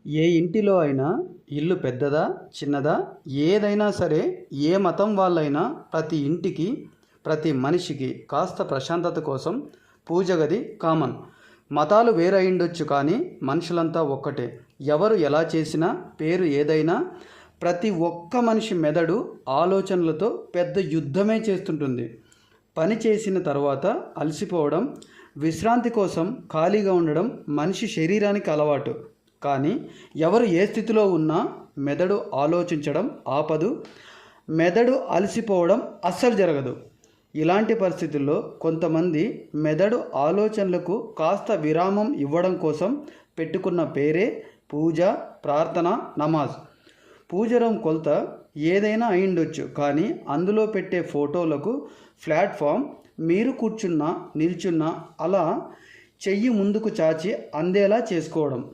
ఏ ఇంటిలో అయినా ఇల్లు పెద్దదా చిన్నదా ఏదైనా సరే ఏ మతం వాళ్ళైనా ప్రతి ఇంటికి ప్రతి మనిషికి కాస్త ప్రశాంతత కోసం పూజ గది కామన్. మతాలు వేరైండొచ్చు కానీ మనుషులంతా ఒక్కటే. ఎవరు ఎలా చేసినా పేరు ఏదైనా ప్రతి ఒక్క మనిషి మెదడు ఆలోచనలతో పెద్ద యుద్ధమే చేస్తుంటుంది. పని చేసిన తర్వాత అలసిపోవడం, విశ్రాంతి కోసం ఖాళీగా ఉండడం మనిషి శరీరానికి అలవాటు. కానీ ఎవరు ఏ స్థితిలో ఉన్నా మెదడు ఆలోచించడం ఆపదు. మెదడు అలసిపోవడం అస్సలు జరగదు. ఇలాంటి పరిస్థితుల్లో కొంతమంది మెదడు ఆలోచనలకు కాస్త విరామం ఇవ్వడం కోసం పెట్టుకున్న పేరే పూజ, ప్రార్థన, నమాజ్. పూజరం కొలత ఏదైనా అయిండొచ్చు కానీ అందులో పెట్టే ఫోటోలకు ప్లాట్ఫామ్ మీరు కూర్చున్నా నిల్చున్నా అలా చెయ్యి ముందుకు చాచి అందేలా చేసుకోవడం.